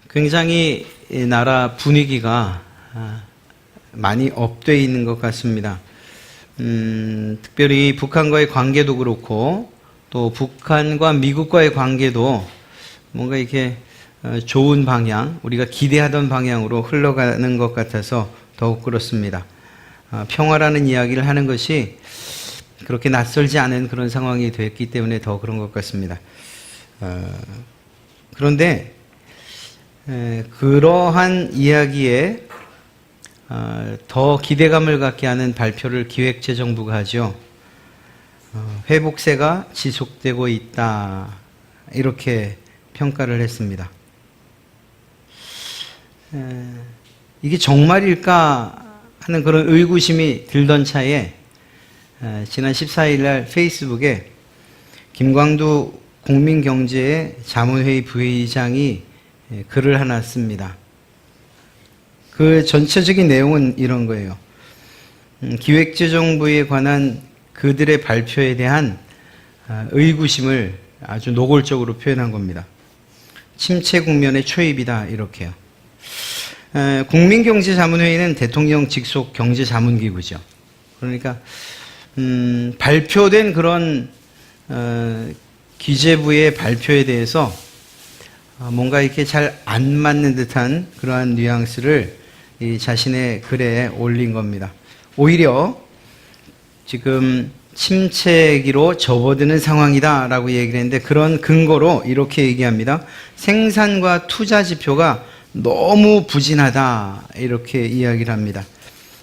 굉장히 이 나라 분위기가 많이 업되어 있는 것 같습니다. 특별히 북한과의 관계도 그렇고 또 북한과 미국과의 관계도 뭔가 이렇게 좋은 방향, 우리가 기대하던 방향으로 흘러가는 것 같아서 더욱 그렇습니다. 평화라는 이야기를 하는 것이 그렇게 낯설지 않은 그런 상황이 됐기 때문에 더 그런 것 같습니다. 그런데 그러한 이야기에 더 기대감을 갖게 하는 발표를 기획재정부가 하죠. 회복세가 지속되고 있다, 이렇게 평가를 했습니다. 이게 정말일까 하는 그런 의구심이 들던 차에 지난 14일 날 페이스북에 김광두 국민경제 자문회의 부회장이 글을 하나 씁니다. 그 전체적인 내용은 이런 거예요. 기획재정부에 관한 그들의 발표에 대한 의구심을 아주 노골적으로 표현한 겁니다. 침체 국면의 초입이다, 이렇게요. 국민경제자문회의는 대통령 직속 경제자문기구죠. 그러니까 발표된 그런 기재부의 발표에 대해서 뭔가 이렇게 잘 안 맞는 듯한 그러한 뉘앙스를 이 자신의 글에 올린 겁니다. 오히려 지금 침체기로 접어드는 상황이다라고 얘기를 했는데, 그런 근거로 이렇게 얘기합니다. 생산과 투자 지표가 너무 부진하다, 이렇게 이야기를 합니다.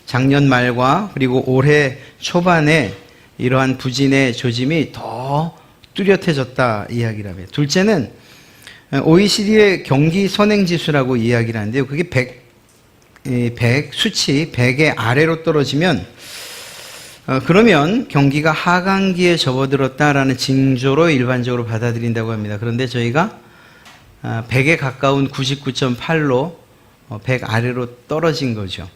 작년 말과 그리고 올해 초반에 이러한 부진의 조짐이 더 뚜렷해졌다, 이야기를 합니다. 둘째는 OECD의 경기 선행지수라고 이야기를 하는데요. 그게 100 수치 100의 아래로 떨어지면 그러면 경기가 하강기에 접어들었다라는 징조로 일반적으로 받아들인다고 합니다. 그런데 저희가 100에 가까운 99.8로 100 아래로 떨어진 거죠.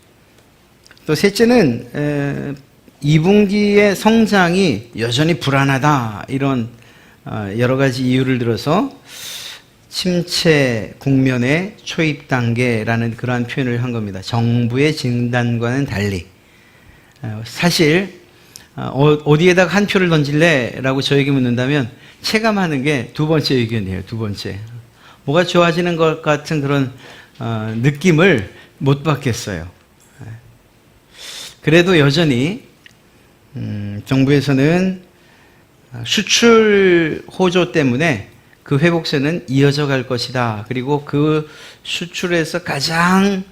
또 셋째는 2분기의 성장이 여전히 불안하다, 이런 여러 가지 이유를 들어서 침체 국면의 초입 단계라는 그러한 표현을 한 겁니다. 정부의 진단과는 달리. 사실 어디에다가 한 표를 던질래? 라고 저에게 묻는다면 체감하는 게 두 번째 의견이에요. 두 번째. 뭐가 좋아지는 것 같은 그런 느낌을 못 받겠어요. 그래도 여전히 정부에서는 수출 호조 때문에 그 회복세는 이어져 갈 것이다. 그리고 그 수출에서 가장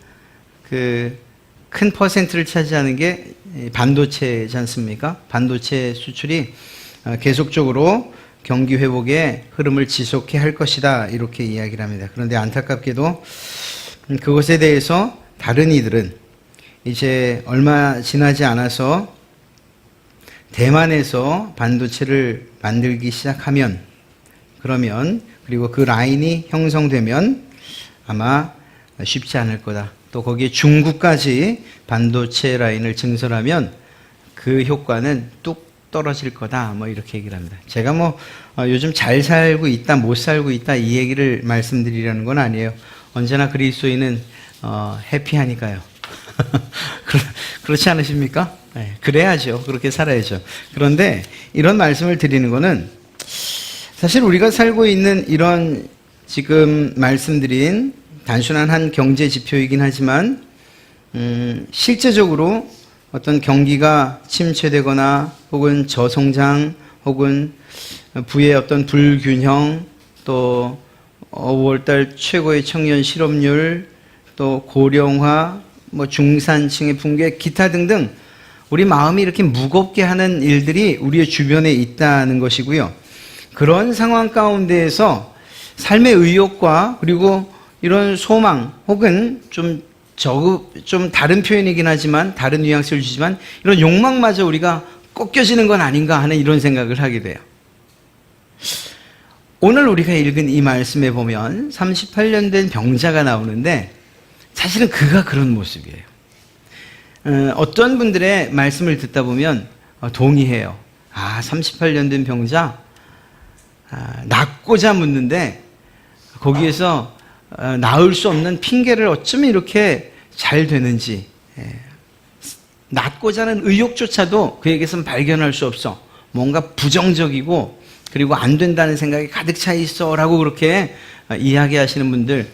큰 퍼센트를 차지하는 게 반도체지 않습니까? 반도체 수출이 계속적으로 경기 회복의 흐름을 지속해 할 것이다, 이렇게 이야기를 합니다. 그런데 안타깝게도 그것에 대해서 다른 이들은 이제 얼마 지나지 않아서 대만에서 반도체를 만들기 시작하면, 그러면 그리고 그 라인이 형성되면 아마 쉽지 않을 거다. 또 거기에 중국까지 반도체 라인을 증설하면 그 효과는 뚝 떨어질 거다, 뭐 이렇게 얘기를 합니다. 제가 요즘 잘 살고 있다, 못 살고 있다, 이 얘기를 말씀드리려는 건 아니에요. 언제나 그리스도인은 해피하니까요. 그렇지 않으십니까? 네, 그래야죠. 그렇게 살아야죠. 그런데 이런 말씀을 드리는 거는 사실 우리가 살고 있는 이런 지금 말씀드린 단순한 한 경제 지표이긴 하지만 실제적으로 어떤 경기가 침체되거나 혹은 저성장 혹은 부의 어떤 불균형, 또 5월달 최고의 청년 실업률, 또 고령화, 중산층의 붕괴, 기타 등등 우리 마음이 이렇게 무겁게 하는 일들이 우리의 주변에 있다는 것이고요. 그런 상황 가운데에서 삶의 의욕과 그리고 이런 소망, 혹은 좀 다른 표현이긴 하지만, 다른 뉘앙스를 주지만, 이런 욕망마저 우리가 꺾여지는 건 아닌가 하는 이런 생각을 하게 돼요. 오늘 우리가 읽은 이 말씀에 보면 38년 된 병자가 나오는데 사실은 그가 그런 모습이에요. 어떤 분들의 말씀을 듣다 보면 동의해요. 38년 된 병자, 낫고자 묻는데 거기에서 나을 수 없는 핑계를 어쩌면 이렇게 잘 되는지, 낫고자 하는 의욕조차도 그에게선 발견할 수 없어. 뭔가 부정적이고 그리고 안 된다는 생각이 가득 차 있어 라고 그렇게 이야기하시는 분들,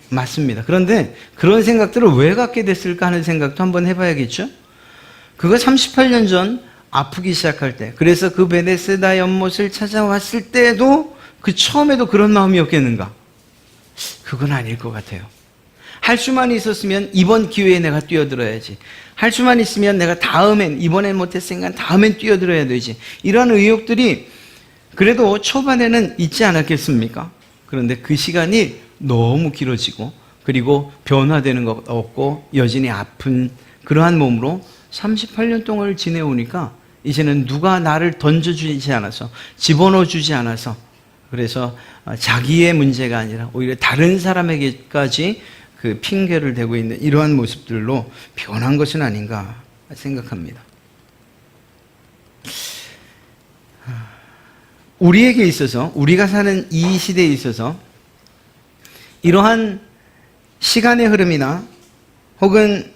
맞습니다. 그런데 그런 생각들을 왜 갖게 됐을까 하는 생각도 한번 해봐야겠죠. 그거 38년 전 아프기 시작할 때, 그래서 그 베데스다 연못을 찾아왔을 때도 그 처음에도 그런 마음이었겠는가? 그건 아닐 것 같아요. 할 수만 있었으면 이번 기회에 내가 뛰어들어야지. 할 수만 있으면 내가 이번엔 못했으니까 다음엔 뛰어들어야 되지. 이런 의욕들이 그래도 초반에는 있지 않았겠습니까? 그런데 그 시간이 너무 길어지고 그리고 변화되는 것 없고 여전히 아픈 그러한 몸으로 38년 동안을 지내오니까 이제는 누가 나를 던져주지 않아서 집어넣어 주지 않아서 그래서 자기의 문제가 아니라 오히려 다른 사람에게까지 그 핑계를 대고 있는 이러한 모습들로 변한 것은 아닌가 생각합니다. 우리에게 있어서, 우리가 사는 이 시대에 있어서 이러한 시간의 흐름이나 혹은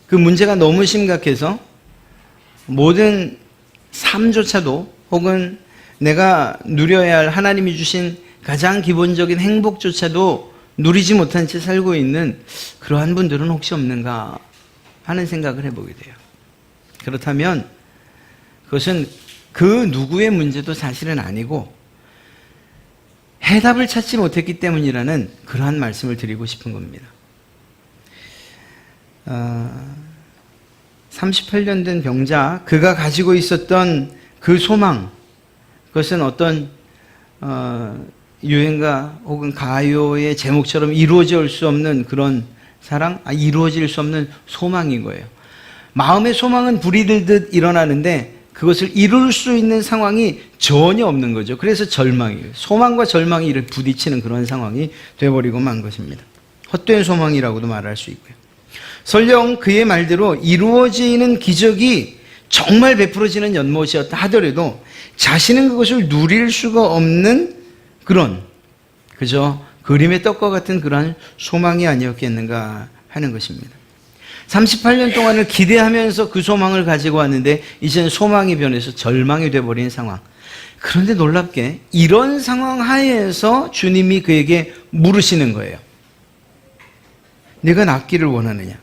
그 문제가 너무 심각해서 모든 삶조차도 혹은 내가 누려야 할 하나님이 주신 가장 기본적인 행복조차도 누리지 못한 채 살고 있는 그러한 분들은 혹시 없는가 하는 생각을 해보게 돼요. 그렇다면 그것은 그 누구의 문제도 사실은 아니고 해답을 찾지 못했기 때문이라는 그러한 말씀을 드리고 싶은 겁니다. 38년 된 병자, 그가 가지고 있었던 그 소망, 그것은 어떤 유행가 혹은 가요의 제목처럼 이루어질 수 없는 그런 사랑, 이루어질 수 없는 소망인 거예요. 마음의 소망은 불이 들듯 일어나는데 그것을 이룰 수 있는 상황이 전혀 없는 거죠. 그래서 절망이에요. 소망과 절망이 이렇게 부딪히는 그런 상황이 되어버리고 만 것입니다. 헛된 소망이라고도 말할 수 있고요. 설령 그의 말대로 이루어지는 기적이 정말 베풀어지는 연못이었다 하더라도 자신은 그것을 누릴 수가 없는 그런 그저 그림의 떡과 같은 그러한 소망이 아니었겠는가 하는 것입니다. 38년 동안을 기대하면서 그 소망을 가지고 왔는데 이제는 소망이 변해서 절망이 되어버린 상황. 그런데 놀랍게 이런 상황 하에서 주님이 그에게 물으시는 거예요. 네가 낫기를 원하느냐?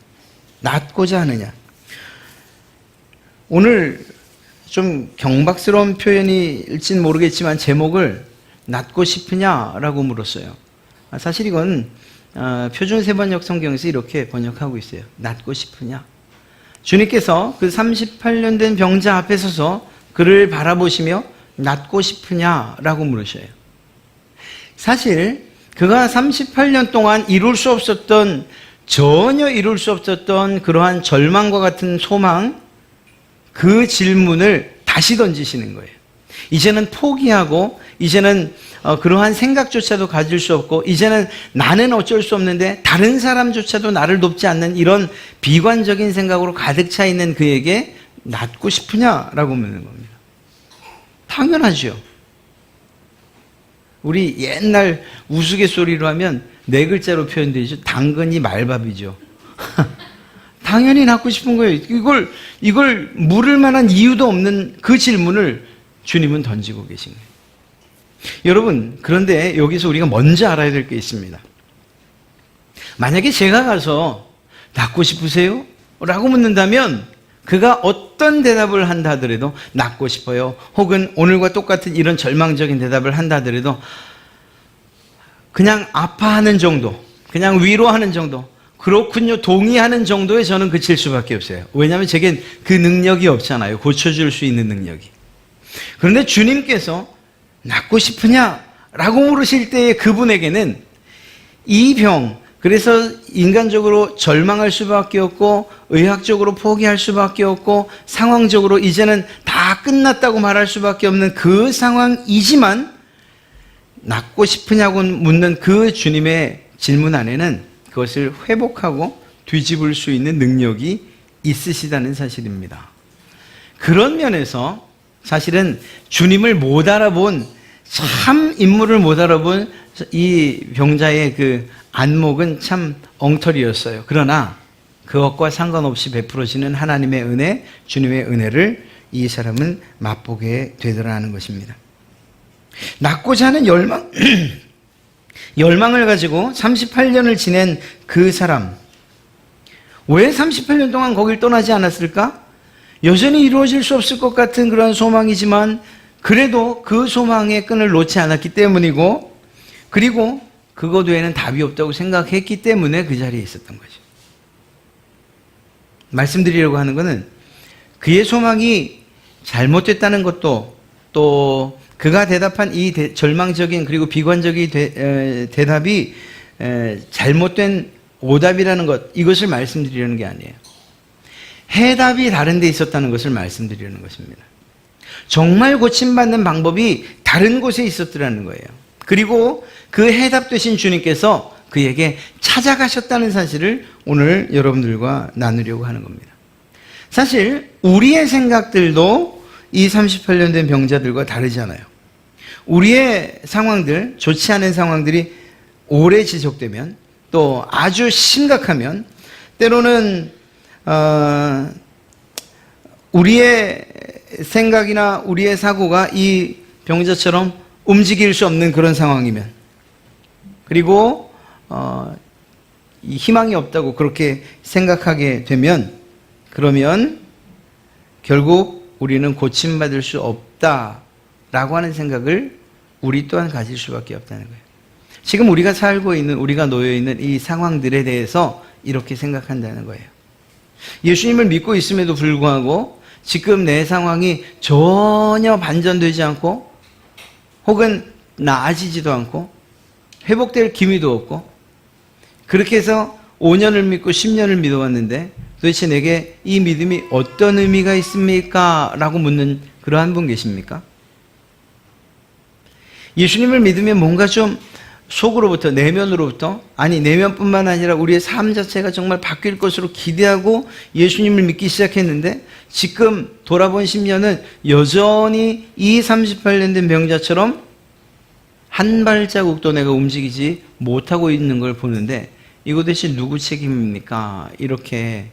낫고자 하느냐? 오늘 좀 경박스러운 표현일진 모르겠지만 제목을 낫고 싶으냐라고 물었어요. 사실 이건 표준 세번역 성경에서 이렇게 번역하고 있어요. 낫고 싶으냐? 주님께서 그 38년 된 병자 앞에 서서 그를 바라보시며 낫고 싶으냐라고 물으셔요. 사실 그가 38년 동안 전혀 이룰 수 없었던 그러한 절망과 같은 소망, 그 질문을 다시 던지시는 거예요. 이제는 포기하고 이제는 그러한 생각조차도 가질 수 없고 이제는 나는 어쩔 수 없는데 다른 사람조차도 나를 돕지 않는 이런 비관적인 생각으로 가득 차 있는 그에게 낫고 싶으냐라고 묻는 겁니다. 당연하죠. 우리 옛날 우스갯소리로 하면 네 글자로 표현되죠. 당근이 말밥이죠. 당연히 낫고 싶은 거예요. 이걸 물을 만한 이유도 없는 그 질문을 주님은 던지고 계신 거예요. 여러분, 그런데 여기서 우리가 먼저 알아야 될 게 있습니다. 만약에 제가 가서 낫고 싶으세요? 라고 묻는다면 그가 어떤 대답을 한다 하더라도 낫고 싶어요. 혹은 오늘과 똑같은 이런 절망적인 대답을 한다 하더라도 그냥 아파하는 정도, 그냥 위로하는 정도, 그렇군요, 동의하는 정도에 저는 그칠 수밖에 없어요. 왜냐하면 제겐 그 능력이 없잖아요. 고쳐줄 수 있는 능력이. 그런데 주님께서 낫고 싶으냐? 라고 물으실 때에 그분에게는 이 병, 그래서 인간적으로 절망할 수밖에 없고 의학적으로 포기할 수밖에 없고 상황적으로 이제는 다 끝났다고 말할 수밖에 없는 그 상황이지만 낫고 싶으냐고 묻는 그 주님의 질문 안에는 그것을 회복하고 뒤집을 수 있는 능력이 있으시다는 사실입니다. 그런 면에서 사실은 주님을 못 알아본, 참 인물을 못 알아본 이 병자의 그 안목은 참 엉터리였어요. 그러나 그것과 상관없이 베풀어지는 하나님의 은혜, 주님의 은혜를 이 사람은 맛보게 되더라는 것입니다. 낳고자 하는 열망을 가지고 38년을 지낸 그 사람, 왜 38년 동안 거길 떠나지 않았을까? 여전히 이루어질 수 없을 것 같은 그런 소망이지만 그래도 그 소망의 끈을 놓지 않았기 때문이고, 그리고 그것 외에는 답이 없다고 생각했기 때문에 그 자리에 있었던 거죠. 말씀드리려고 하는 것은 그의 소망이 잘못됐다는 것도, 또 그가 대답한 이 절망적인 그리고 비관적인 대답이 잘못된 오답이라는 것, 이것을 말씀드리려는 게 아니에요. 해답이 다른 데 있었다는 것을 말씀드리려는 것입니다. 정말 고침받는 방법이 다른 곳에 있었더라는 거예요. 그리고 그 해답 되신 주님께서 그에게 찾아가셨다는 사실을 오늘 여러분들과 나누려고 하는 겁니다. 사실 우리의 생각들도 이 38년 된 병자들과 다르잖아요. 우리의 상황들, 좋지 않은 상황들이 오래 지속되면, 또 아주 심각하면, 때로는 우리의 생각이나 우리의 사고가 이 병자처럼 움직일 수 없는 그런 상황이면, 그리고 희망이 없다고 그렇게 생각하게 되면, 그러면 결국 우리는 고침받을 수 없다라고 하는 생각을 우리 또한 가질 수밖에 없다는 거예요. 지금 우리가 살고 있는, 우리가 놓여 있는 이 상황들에 대해서 이렇게 생각한다는 거예요. 예수님을 믿고 있음에도 불구하고 지금 내 상황이 전혀 반전되지 않고, 혹은 나아지지도 않고 회복될 기미도 없고, 그렇게 해서 5년을 믿고 10년을 믿어왔는데 도대체 내게 이 믿음이 어떤 의미가 있습니까? 라고 묻는 그러한 분 계십니까? 예수님을 믿으면 뭔가 좀 속으로부터, 내면으로부터, 아니 내면뿐만 아니라 우리의 삶 자체가 정말 바뀔 것으로 기대하고 예수님을 믿기 시작했는데, 지금 돌아본 10년은 여전히 이 38년 된 병자처럼 한 발자국도 내가 움직이지 못하고 있는 걸 보는데, 이거 대체 누구 책임입니까? 이렇게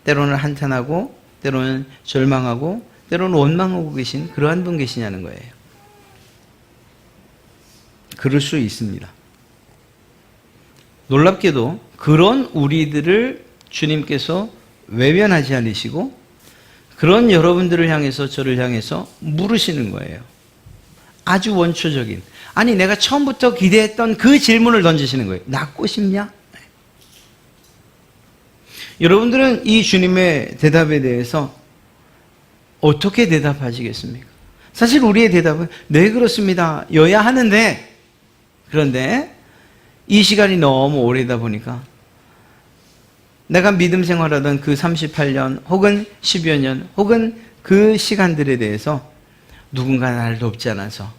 때로는 한탄하고, 때로는 절망하고, 때로는 원망하고 계신 그러한 분 계시냐는 거예요. 그럴 수 있습니다. 놀랍게도 그런 우리들을 주님께서 외면하지 않으시고, 그런 여러분들을 향해서, 저를 향해서 물으시는 거예요. 아주 원초적인, 아니 내가 처음부터 기대했던 그 질문을 던지시는 거예요. 낳고 싶냐? 여러분들은 이 주님의 대답에 대해서 어떻게 대답하시겠습니까? 사실 우리의 대답은 네 그렇습니다 여야 하는데, 그런데 이 시간이 너무 오래다 보니까 내가 믿음 생활하던 그 38년 혹은 10여 년 혹은 그 시간들에 대해서 누군가 나를 돕지 않아서,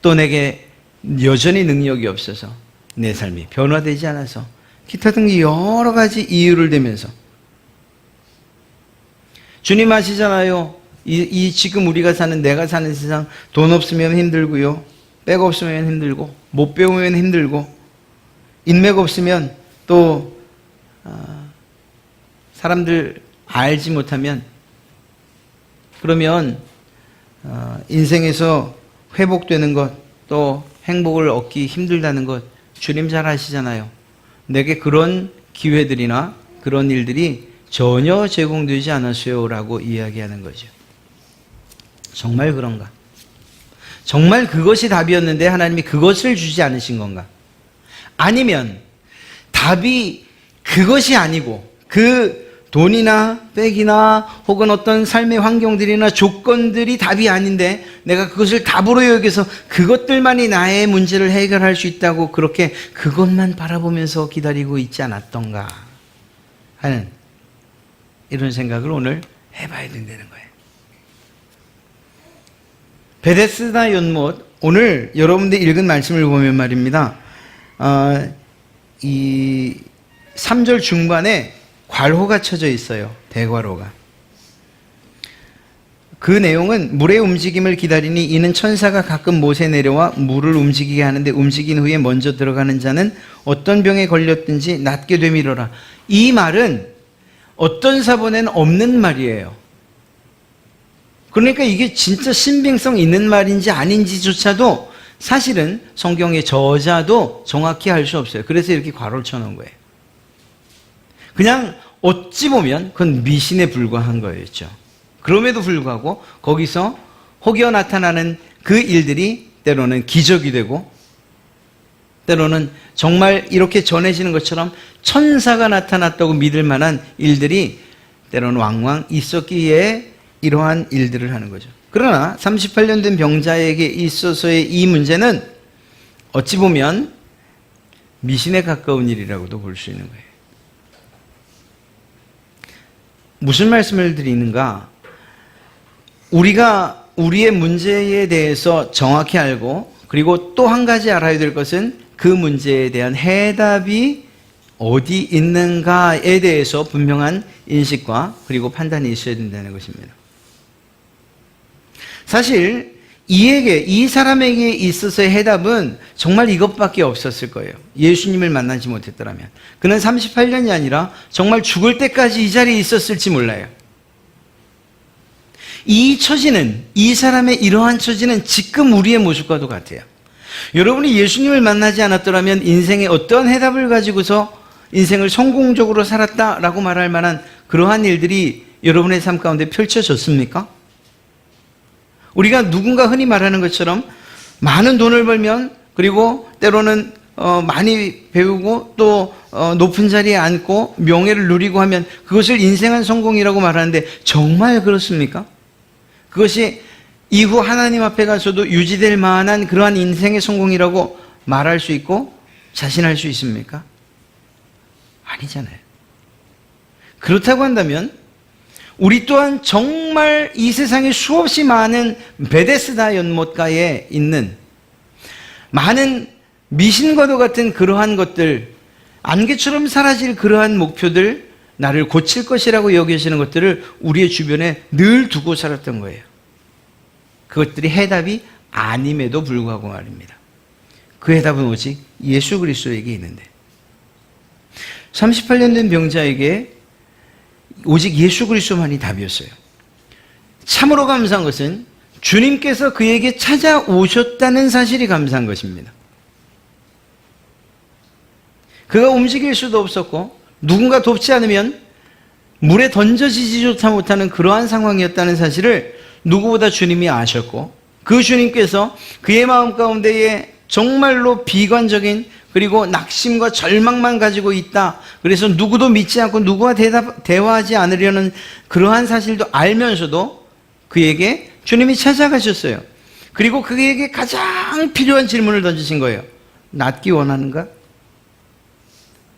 또 내게 여전히 능력이 없어서, 내 삶이 변화되지 않아서, 기타 등의 여러 가지 이유를 대면서, 주님 아시잖아요. 이 지금 우리가 사는, 내가 사는 세상, 돈 없으면 힘들고요, 백 없으면 힘들고, 못 배우면 힘들고, 인맥 없으면 또 사람들 알지 못하면, 그러면 인생에서 회복되는 것, 또 행복을 얻기 힘들다는 것 주님 잘 아시잖아요. 내게 그런 기회들이나 그런 일들이 전혀 제공되지 않았어요 라고 이야기하는 거죠. 정말 그런가? 정말 그것이 답이었는데 하나님이 그것을 주지 않으신 건가? 아니면 답이 그것이 아니고 그 돈이나 백이나 혹은 어떤 삶의 환경들이나 조건들이 답이 아닌데 내가 그것을 답으로 여기서 그것들만이 나의 문제를 해결할 수 있다고 그렇게 그것만 바라보면서 기다리고 있지 않았던가 하는 이런 생각을 오늘 해봐야 된다는 거예요. 베데스다 연못, 오늘 여러분들 읽은 말씀을 보면 말입니다. 이 3절 중반에 괄호가 쳐져 있어요. 대괄호가. 그 내용은 물의 움직임을 기다리니 이는 천사가 가끔 못에 내려와 물을 움직이게 하는데 움직인 후에 먼저 들어가는 자는 어떤 병에 걸렸든지 낫게 되밀어라. 이 말은 어떤 사본에는 없는 말이에요. 그러니까 이게 진짜 신빙성 있는 말인지 아닌지조차도 사실은 성경의 저자도 정확히 알 수 없어요. 그래서 이렇게 괄호를 쳐놓은 거예요. 그냥 어찌 보면 그건 미신에 불과한 거였죠. 그럼에도 불구하고 거기서 혹여 나타나는 그 일들이 때로는 기적이 되고 때로는 정말 이렇게 전해지는 것처럼 천사가 나타났다고 믿을 만한 일들이 때로는 왕왕 있었기에 이러한 일들을 하는 거죠. 그러나 38년 된 병자에게 있어서의 이 문제는 어찌 보면 미신에 가까운 일이라고도 볼 수 있는 거예요. 무슨 말씀을 드리는가? 우리가 우리의 문제에 대해서 정확히 알고 그리고 또 한 가지 알아야 될 것은 그 문제에 대한 해답이 어디 있는가에 대해서 분명한 인식과 그리고 판단이 있어야 된다는 것입니다. 사실 이 사람에게 있어서의 해답은 정말 이것밖에 없었을 거예요. 예수님을 만나지 못했더라면. 그는 38년이 아니라 정말 죽을 때까지 이 자리에 있었을지 몰라요. 이 처지는, 이 사람의 이러한 처지는 지금 우리의 모습과도 같아요. 여러분이 예수님을 만나지 않았더라면 인생에 어떠한 해답을 가지고서 인생을 성공적으로 살았다라고 말할 만한 그러한 일들이 여러분의 삶 가운데 펼쳐졌습니까? 우리가 누군가 흔히 말하는 것처럼 많은 돈을 벌면 그리고 때로는 많이 배우고 또 높은 자리에 앉고 명예를 누리고 하면 그것을 인생한 성공이라고 말하는데 정말 그렇습니까? 그것이 이후 하나님 앞에 가서도 유지될 만한 그러한 인생의 성공이라고 말할 수 있고 자신할 수 있습니까? 아니잖아요. 그렇다고 한다면 우리 또한 정말 이 세상에 수없이 많은 베데스다 연못가에 있는 많은 미신과도 같은 그러한 것들, 안개처럼 사라질 그러한 목표들, 나를 고칠 것이라고 여기시는 것들을 우리의 주변에 늘 두고 살았던 거예요. 그것들이 해답이 아님에도 불구하고 말입니다. 그 해답은 오직 예수 그리스도에게 있는데 38년 된 병자에게 오직 예수 그리스도만이 답이었어요. 참으로 감사한 것은 주님께서 그에게 찾아오셨다는 사실이 감사한 것입니다. 그가 움직일 수도 없었고 누군가 돕지 않으면 물에 던져지지조차 못하는 그러한 상황이었다는 사실을 누구보다 주님이 아셨고 그 주님께서 그의 마음 가운데에 정말로 비관적인 그리고 낙심과 절망만 가지고 있다. 그래서 누구도 믿지 않고 누구와 대화하지 않으려는 그러한 사실도 알면서도 그에게 주님이 찾아가셨어요. 그리고 그에게 가장 필요한 질문을 던지신 거예요. 낫기 원하는가?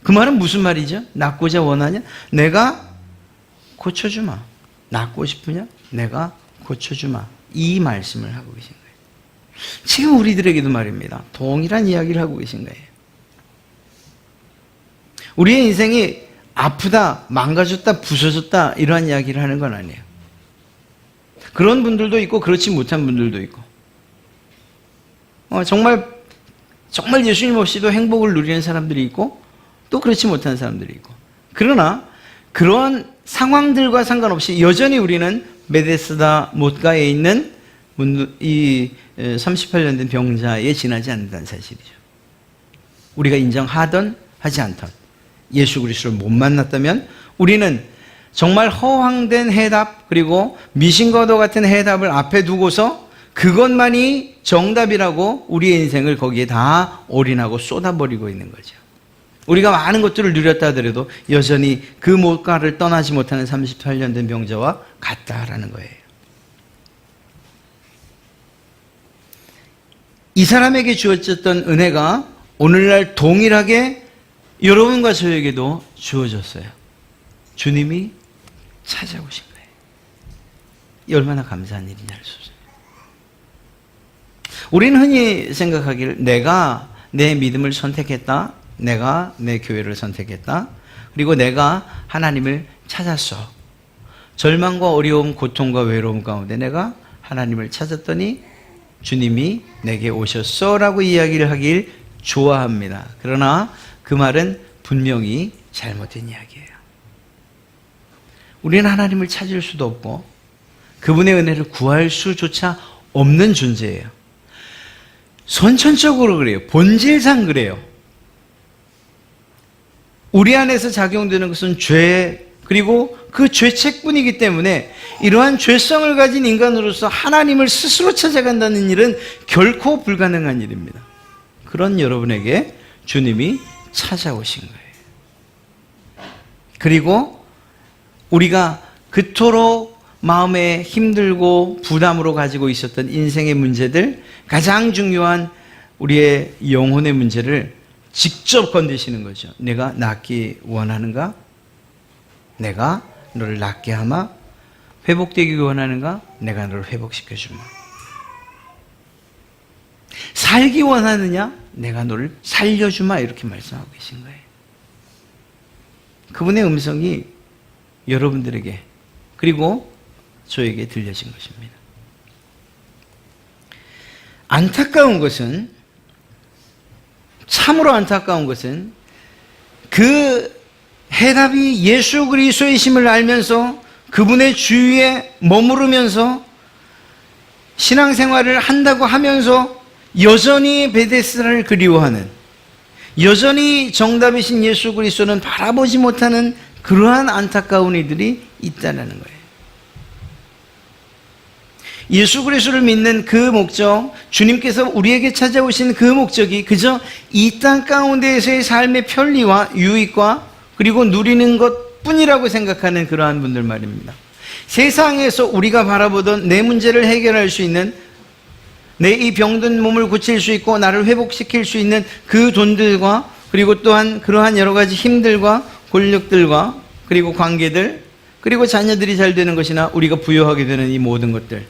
그 말은 무슨 말이죠? 낫고자 원하냐? 내가 고쳐주마. 낫고 싶으냐? 내가 고쳐주마. 이 말씀을 하고 계신 거예요. 지금 우리들에게도 말입니다. 동일한 이야기를 하고 계신 거예요. 우리의 인생이 아프다, 망가졌다, 부서졌다 이러한 이야기를 하는 건 아니에요. 그런 분들도 있고 그렇지 못한 분들도 있고 정말 예수님 없이도 행복을 누리는 사람들이 있고 또 그렇지 못한 사람들이 있고 그러나 그러한 상황들과 상관없이 여전히 우리는 베데스다 못가에 있는 이 38년 된 병자에 지나지 않는다는 사실이죠. 우리가 인정하던 하지 않던 예수 그리스도를 못 만났다면 우리는 정말 허황된 해답 그리고 미신과도 같은 해답을 앞에 두고서 그것만이 정답이라고 우리의 인생을 거기에 다 올인하고 쏟아버리고 있는 거죠. 우리가 많은 것들을 누렸다 하더라도 여전히 그 못가를 떠나지 못하는 38년 된 병자와 같다라는 거예요. 이 사람에게 주어졌던 은혜가 오늘날 동일하게 여러분과 저에게도 주어졌어요. 주님이 찾아오신 거예요. 이 얼마나 감사한 일인지 알 수 없어요. 우리는 흔히 생각하기를 내가 내 믿음을 선택했다. 내가 내 교회를 선택했다. 그리고 내가 하나님을 찾았어. 절망과 어려움, 고통과 외로움 가운데 내가 하나님을 찾았더니 주님이 내게 오셨어 라고 이야기를 하길 좋아합니다. 그러나 그 말은 분명히 잘못된 이야기예요. 우리는 하나님을 찾을 수도 없고 그분의 은혜를 구할 수조차 없는 존재예요. 선천적으로 그래요. 본질상 그래요. 우리 안에서 작용되는 것은 죄, 그리고 그 죄책뿐이기 때문에 이러한 죄성을 가진 인간으로서 하나님을 스스로 찾아간다는 일은 결코 불가능한 일입니다. 그런 여러분에게 주님이 찾아오신 거예요. 그리고 우리가 그토록 마음에 힘들고 부담으로 가지고 있었던 인생의 문제들, 가장 중요한 우리의 영혼의 문제를 직접 건드시는 거죠. 내가 낫기 원하는가? 내가 너를 낫게 하마? 회복되기 원하는가? 내가 너를 회복시켜주마. 살기 원하느냐? 내가 너를 살려주마. 이렇게 말씀하고 계신 거예요. 그분의 음성이 여러분들에게 그리고 저에게 들려진 것입니다. 안타까운 것은, 참으로 안타까운 것은 그 해답이 예수 그리스도이심을 알면서 그분의 주위에 머무르면서 신앙생활을 한다고 하면서 여전히 베데스다를 그리워하는, 여전히 정답이신 예수 그리스도는 바라보지 못하는 그러한 안타까운 이들이 있다는 거예요. 예수 그리스도를 믿는 그 목적, 주님께서 우리에게 찾아오신 그 목적이 그저 이 땅 가운데에서의 삶의 편리와 유익과 그리고 누리는 것뿐이라고 생각하는 그러한 분들 말입니다. 세상에서 우리가 바라보던 내 문제를 해결할 수 있는, 내 이 병든 몸을 고칠 수 있고 나를 회복시킬 수 있는 그 돈들과 그리고 또한 그러한 여러 가지 힘들과 권력들과 그리고 관계들, 그리고 자녀들이 잘 되는 것이나 우리가 부여하게 되는 이 모든 것들,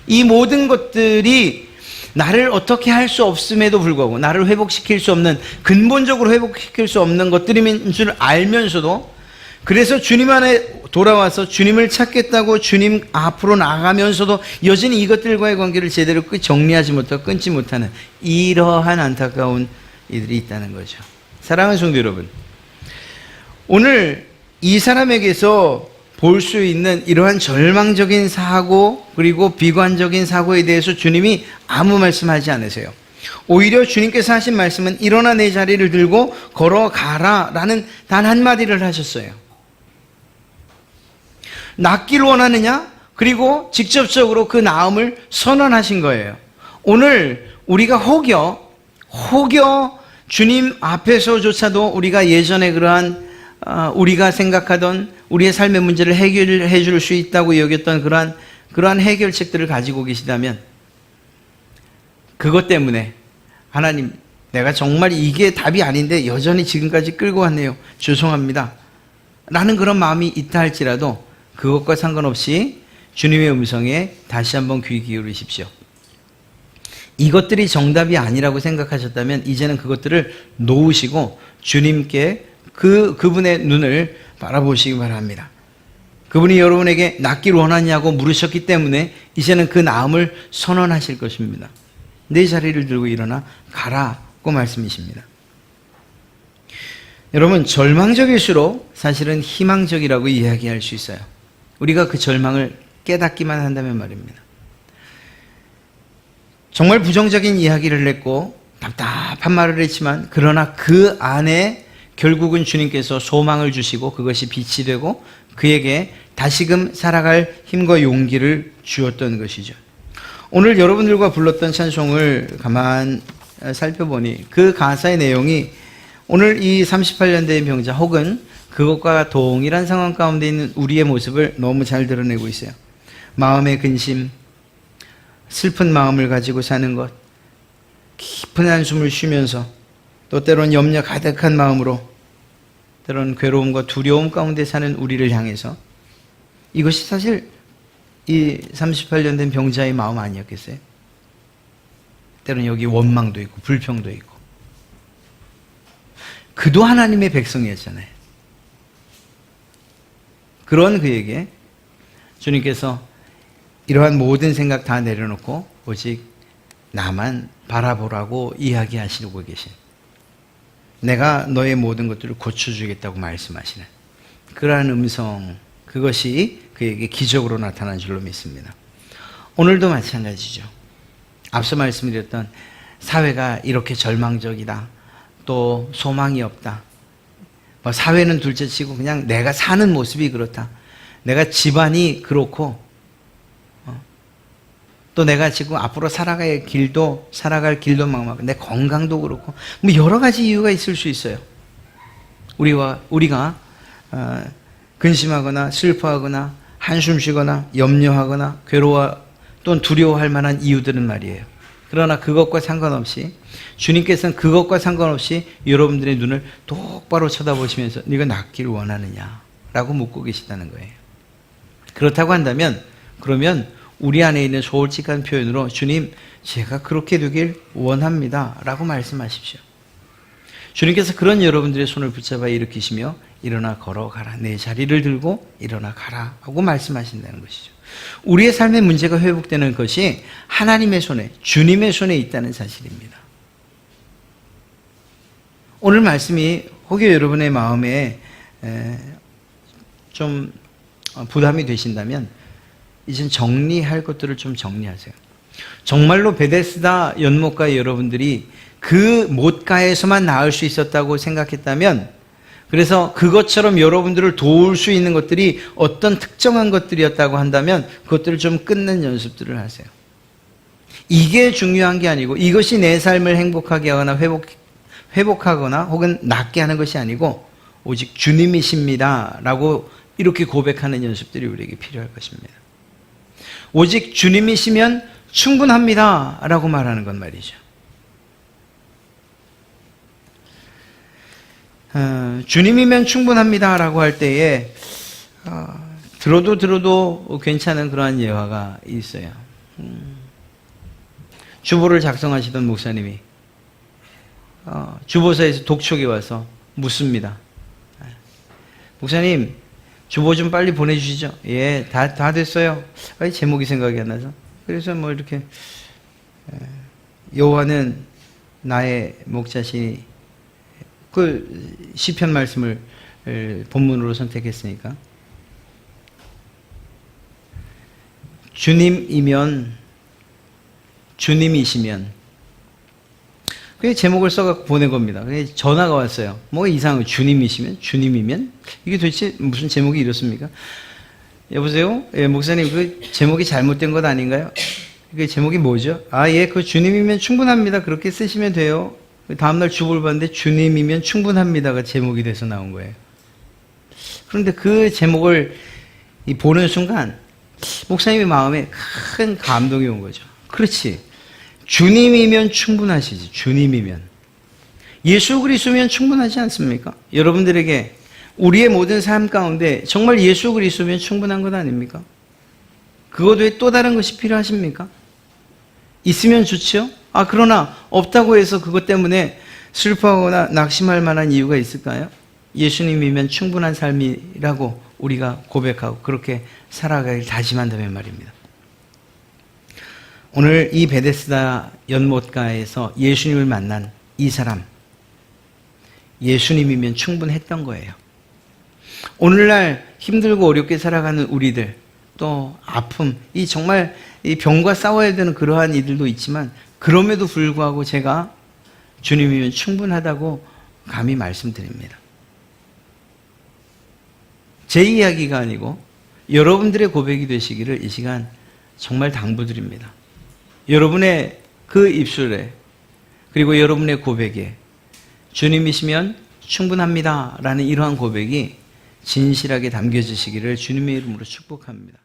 이 모든 것들이 나를 어떻게 할 수 없음에도 불구하고 나를 회복시킬 수 없는, 근본적으로 회복시킬 수 없는 것들인 줄 알면서도, 그래서 주님 안에 돌아와서 주님을 찾겠다고 주님 앞으로 나가면서도 여전히 이것들과의 관계를 제대로 정리하지 못하고 끊지 못하는 이러한 안타까운 이들이 있다는 거죠. 사랑하는 성도 여러분, 오늘 이 사람에게서 볼 수 있는 이러한 절망적인 사고 그리고 비관적인 사고에 대해서 주님이 아무 말씀하지 않으세요. 오히려 주님께서 하신 말씀은 일어나 내 자리를 들고 걸어가라 라는 단 한마디를 하셨어요. 낫기를 원하느냐? 그리고 직접적으로 그 나음을 선언하신 거예요. 오늘 우리가 혹여 주님 앞에서조차도 우리가 예전에 그러한 우리가 생각하던 우리의 삶의 문제를 해결해 줄 수 있다고 여겼던 그러한 해결책들을 가지고 계시다면, 그것 때문에 하나님, 내가 정말 이게 답이 아닌데 여전히 지금까지 끌고 왔네요. 죄송합니다. 라는 그런 마음이 있다 할지라도 그것과 상관없이 주님의 음성에 다시 한번 귀 기울이십시오. 이것들이 정답이 아니라고 생각하셨다면 이제는 그것들을 놓으시고 주님께 그분의 눈을 바라보시기 바랍니다. 그분이 여러분에게 낫기를 원하냐고 물으셨기 때문에 이제는 그 나음을 선언하실 것입니다. 내 자리를 들고 일어나 가라고 말씀이십니다. 여러분, 절망적일수록 사실은 희망적이라고 이야기할 수 있어요. 우리가 그 절망을 깨닫기만 한다면 말입니다. 정말 부정적인 이야기를 했고 답답한 말을 했지만, 그러나 그 안에 결국은 주님께서 소망을 주시고 그것이 빛이 되고 그에게 다시금 살아갈 힘과 용기를 주었던 것이죠. 오늘 여러분들과 불렀던 찬송을 가만 살펴보니 그 가사의 내용이 오늘 이 38년 된 병자 혹은 그것과 동일한 상황 가운데 있는 우리의 모습을 너무 잘 드러내고 있어요. 마음의 근심, 슬픈 마음을 가지고 사는 것, 깊은 한숨을 쉬면서 또 때론 염려 가득한 마음으로 때론 괴로움과 두려움 가운데 사는 우리를 향해서, 이것이 사실 이 38년 된 병자의 마음 아니었겠어요? 때론 여기 원망도 있고 불평도 있고. 그도 하나님의 백성이었잖아요. 그런 그에게 주님께서 이러한 모든 생각 다 내려놓고 오직 나만 바라보라고 이야기하시고 계신, 내가 너의 모든 것들을 고쳐주겠다고 말씀하시는 그러한 음성, 그것이 그에게 기적으로 나타난 줄로 믿습니다. 오늘도 마찬가지죠. 앞서 말씀드렸던 사회가 이렇게 절망적이다, 또 소망이 없다, 사회는 둘째치고 그냥 내가 사는 모습이 그렇다, 내가 집안이 그렇고 또 내가 지금 앞으로 살아갈 길도 막막하고 내 건강도 그렇고 뭐 여러 가지 이유가 있을 수 있어요. 우리가 근심하거나 슬퍼하거나 한숨 쉬거나 염려하거나 괴로워 또는 두려워할 만한 이유들은 말이에요. 그러나 그것과 상관없이 주님께서는 그것과 상관없이 여러분들의 눈을 똑바로 쳐다보시면서 네가 낫기를 원하느냐 라고 묻고 계시다는 거예요. 그렇다고 한다면 그러면 우리 안에 있는 솔직한 표현으로 주님, 제가 그렇게 되길 원합니다 라고 말씀하십시오. 주님께서 그런 여러분들의 손을 붙잡아 일으키시며 일어나 걸어가라, 내 자리를 들고 일어나 가라 하고 말씀하신다는 것이죠. 우리의 삶의 문제가 회복되는 것이 하나님의 손에, 주님의 손에 있다는 사실입니다. 오늘 말씀이 혹여 여러분의 마음에 좀 부담이 되신다면 이젠 정리할 것들을 좀 정리하세요. 정말로 베데스다 연못가의 여러분들이 그 못가에서만 나을 수 있었다고 생각했다면, 그래서 그것처럼 여러분들을 도울 수 있는 것들이 어떤 특정한 것들이었다고 한다면 그것들을 좀 끊는 연습들을 하세요. 이게 중요한 게 아니고, 이것이 내 삶을 행복하게 하거나 회복하거나 혹은 낫게 하는 것이 아니고 오직 주님이십니다 라고 이렇게 고백하는 연습들이 우리에게 필요할 것입니다. 오직 주님이시면 충분합니다 라고 말하는 건 말이죠. 주님이면 충분합니다 라고 할 때에 들어도 괜찮은 그러한 예화가 있어요. 주보를 작성하시던 목사님이 주보사에서 독촉이 와서 묻습니다. 목사님, 주보 좀 빨리 보내주시죠. 예, 다 됐어요. 제목이 생각이 안 나서. 그래서 뭐 이렇게 여호와는 나의 목자시니, 그 시편 말씀을 본문으로 선택했으니까 주님이시면 그 제목을 써갖고 보낸 겁니다. 전화가 왔어요. 뭐 이상한, 주님이면 이게 도대체 무슨 제목이 이렇습니까? 여보세요? 예, 목사님, 그 제목이 잘못된 것 아닌가요? 그 제목이 뭐죠? 예, 그 주님이면 충분합니다. 그렇게 쓰시면 돼요. 다음날 주보를 봤는데 주님이면 충분합니다가 제목이 돼서 나온 거예요. 그런데 그 제목을 보는 순간 목사님의 마음에 큰 감동이 온 거죠. 그렇지, 주님이면 충분하시지. 주님이면, 예수 그리스도면 충분하지 않습니까? 여러분들에게 우리의 모든 삶 가운데 정말 예수 그리스도면 충분한 것 아닙니까? 그것 외에 또 다른 것이 필요하십니까? 있으면 좋지요? 그러나 없다고 해서 그것 때문에 슬퍼하거나 낙심할 만한 이유가 있을까요? 예수님이면 충분한 삶이라고 우리가 고백하고 그렇게 살아가길 다짐한다면 말입니다. 오늘 이 베데스다 연못가에서 예수님을 만난 이 사람, 예수님이면 충분했던 거예요. 오늘날 힘들고 어렵게 살아가는 우리들, 또 아픔, 이 정말 이 병과 싸워야 되는 그러한 이들도 있지만, 그럼에도 불구하고 제가 주님이면 충분하다고 감히 말씀드립니다. 제 이야기가 아니고 여러분들의 고백이 되시기를 이 시간 정말 당부드립니다. 여러분의 그 입술에, 그리고 여러분의 고백에 주님이시면 충분합니다 라는 이러한 고백이 진실하게 담겨지시기를 주님의 이름으로 축복합니다.